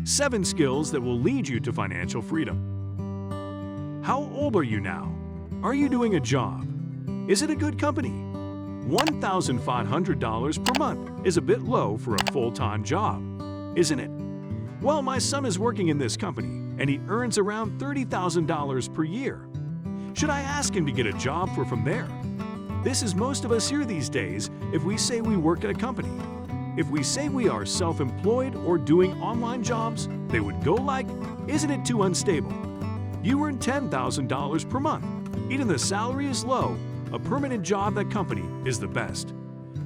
7 skills that will lead you to financial freedom. How old are you now? Are you doing a job? Is it a good company? $1,500 per month is a bit low for a full-time job, isn't it? Well, my son is working in this company and he earns around $30,000 per year. Should I ask him to get a job from there? This is most of us here these days if we say we work at a company. If we say we are self-employed or doing online jobs, they would go like, "Isn't it too unstable? You earn $10,000 per month. Even the salary is low. A permanent job at company is the best.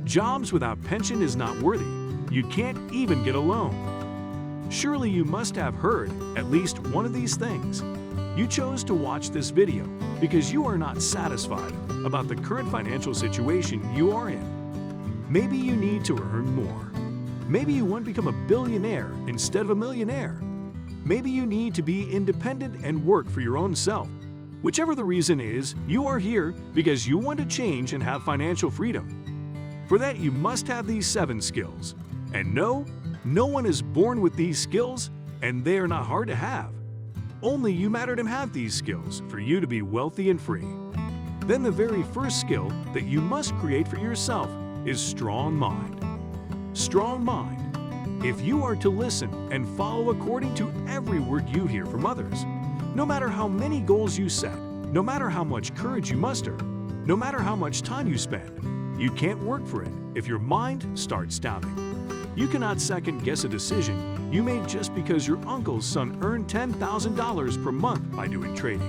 Jobs without pension is not worthy. You can't even get a loan." Surely you must have heard at least one of these things. You chose to watch this video because you are not satisfied about the current financial situation you are in. Maybe you need to earn more. Maybe you want to become a billionaire instead of a millionaire. Maybe you need to be independent and work for your own self. Whichever the reason is, you are here because you want to change and have financial freedom. For that, you must have these 7 skills. And no one is born with these skills, and they are not hard to have. Only you matter to have these skills for you to be wealthy and free. Then the very first skill that you must create for yourself is strong mind. Strong mind. If you are to listen and follow according to every word you hear from others, no matter how many goals you set, no matter how much courage you muster, no matter how much time you spend, you can't work for it if your mind starts doubting. You cannot second-guess a decision you made just because your uncle's son earned $10,000 per month by doing trading.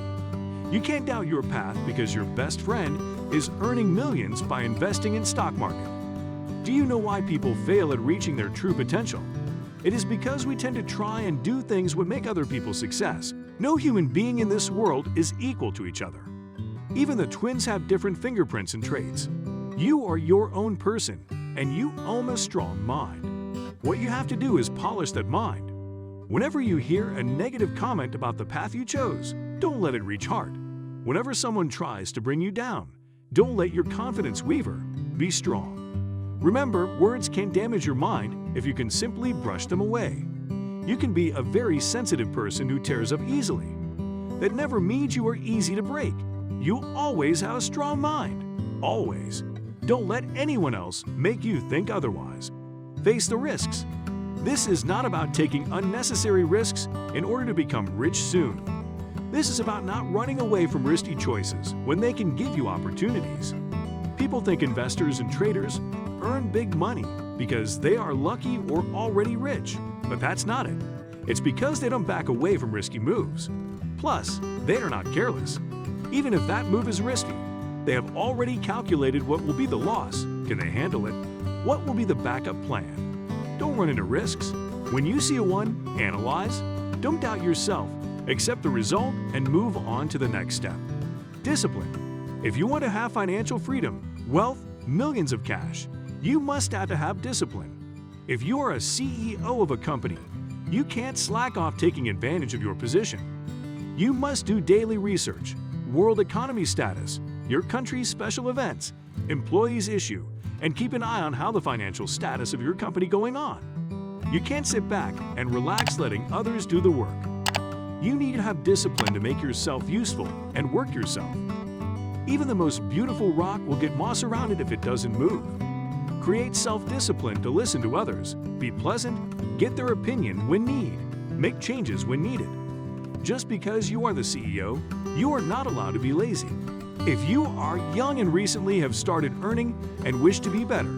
You can't doubt your path because your best friend is earning millions by investing in stock market. Do you know why people fail at reaching their true potential? It is because we tend to try and do things that make other people success. No human being in this world is equal to each other. Even the twins have different fingerprints and traits. You are your own person, and you own a strong mind. What you have to do is polish that mind. Whenever you hear a negative comment about the path you chose, don't let it reach heart. Whenever someone tries to bring you down, don't let your confidence waver. Be strong. Remember, words can damage your mind if you can simply brush them away. You can be a very sensitive person who tears up easily. That never means you are easy to break. You always have a strong mind. Always. Don't let anyone else make you think otherwise. Face the risks. This is not about taking unnecessary risks in order to become rich soon. This is about not running away from risky choices when they can give you opportunities. People think investors and traders earn big money because they are lucky or already rich, but that's not it. It's because they don't back away from risky moves. Plus, they are not careless. Even if that move is risky, they have already calculated what will be the loss. Can they handle it? What will be the backup plan? Don't run into risks. When you see a one, analyze. Don't doubt yourself. Accept the result and move on to the next step. Discipline. If you want to have financial freedom, wealth, millions of cash, you must have discipline. If you are a CEO of a company, you can't slack off taking advantage of your position. You must do daily research, world economy status, your country's special events, employees' issue, and keep an eye on how the financial status of your company going on. You can't sit back and relax letting others do the work. You need to have discipline to make yourself useful and work yourself. Even the most beautiful rock will get moss around it if it doesn't move. Create self-discipline to listen to others, be pleasant, get their opinion when need, make changes when needed. Just because you are the CEO, you are not allowed to be lazy. If you are young and recently have started earning and wish to be better,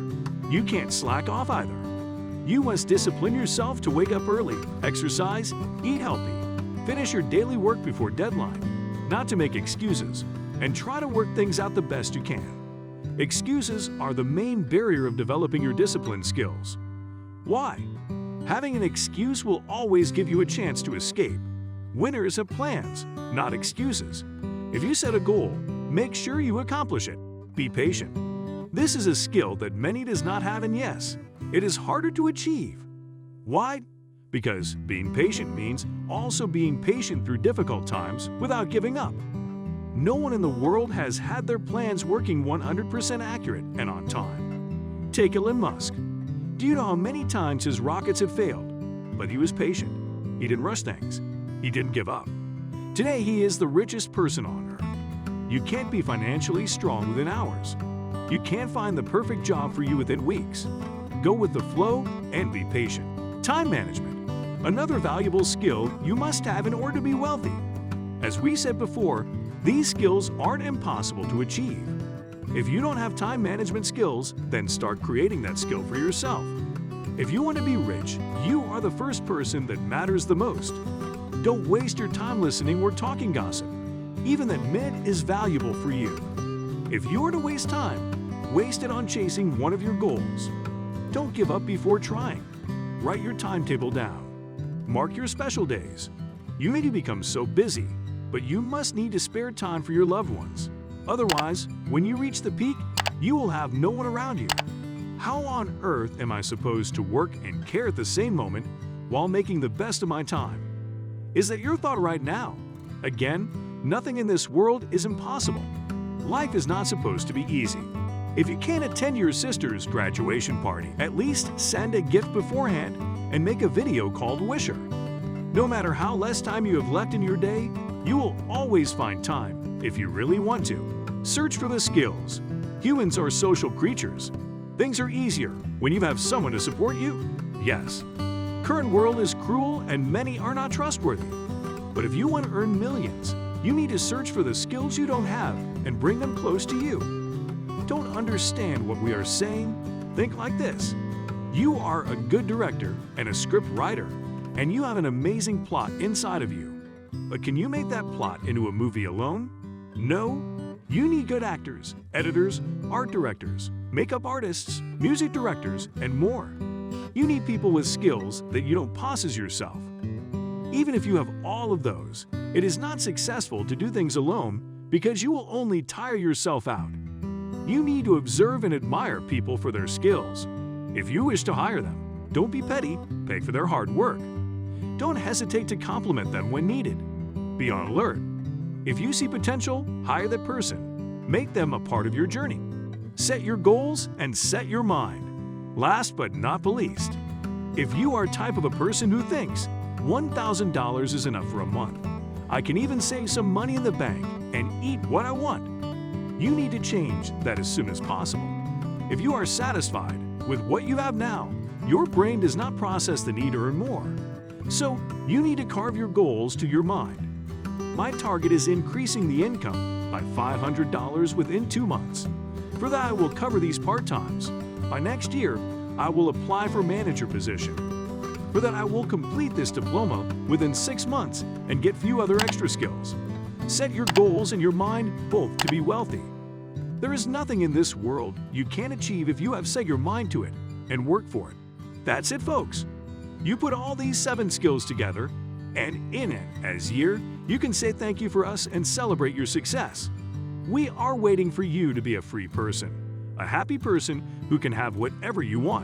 you can't slack off either. You must discipline yourself to wake up early, exercise, eat healthy, finish your daily work before deadline, not to make excuses, and try to work things out the best you can. Excuses are the main barrier of developing your discipline skills. Why? Having an excuse will always give you a chance to escape. Winners have plans, not excuses. If you set a goal, make sure you accomplish it. Be patient. This is a skill that many does not have, and yes, it is harder to achieve. Why? Because being patient means also being patient through difficult times without giving up. No one in the world has had their plans working 100% accurate and on time. Take Elon Musk. Do you know how many times his rockets have failed? But he was patient. He didn't rush things. He didn't give up. Today, he is the richest person on earth. You can't be financially strong within hours. You can't find the perfect job for you within weeks. Go with the flow and be patient. Time management, another valuable skill you must have in order to be wealthy. As we said before, these skills aren't impossible to achieve. If you don't have time management skills, then start creating that skill for yourself. If you want to be rich, you are the first person that matters the most. Don't waste your time listening or talking gossip. Even that minute is valuable for you. If you are to waste time, waste it on chasing one of your goals. Don't give up before trying. Write your timetable down. Mark your special days. You may become so busy, but you must need to spare time for your loved ones. Otherwise, when you reach the peak, you will have no one around you. How on earth am I supposed to work and care at the same moment while making the best of my time? Is that your thought right now? Again, nothing in this world is impossible. Life is not supposed to be easy. If you can't attend your sister's graduation party, at least send a gift beforehand and make a video called Wish Her. No matter how less time you have left in your day, you will always find time if you really want to. Search for the skills. Humans are social creatures. Things are easier when you have someone to support you. Yes, current world is cruel and many are not trustworthy. But if you want to earn millions, you need to search for the skills you don't have and bring them close to you. Don't understand what we are saying? Think like this. You are a good director and a script writer, and you have an amazing plot inside of you. But can you make that plot into a movie alone? No. You need good actors, editors, art directors, makeup artists, music directors, and more. You need people with skills that you don't possess yourself. Even if you have all of those, it is not successful to do things alone because you will only tire yourself out. You need to observe and admire people for their skills. If you wish to hire them, don't be petty, pay for their hard work. Don't hesitate to compliment them when needed. Be on alert. If you see potential, hire that person. Make them a part of your journey. Set your goals and set your mind. Last but not the least, if you are type of a person who thinks $1,000 is enough for a month, I can even save some money in the bank and eat what I want, you need to change that as soon as possible. If you are satisfied with what you have now, your brain does not process the need to earn more. So you need to carve your goals to your mind. My target is increasing the income by $500 within 2 months. For that, I will cover these part-times. By next year, I will apply for manager position. For that, I will complete this diploma within 6 months and get few other extra skills. Set your goals in your mind both to be wealthy. There is nothing in this world you can't achieve if you have set your mind to it and work for it. That's it, folks. You put all these 7 skills together, and in it, as year, you can say thank you for us and celebrate your success. We are waiting for you to be a free person, a happy person who can have whatever you want.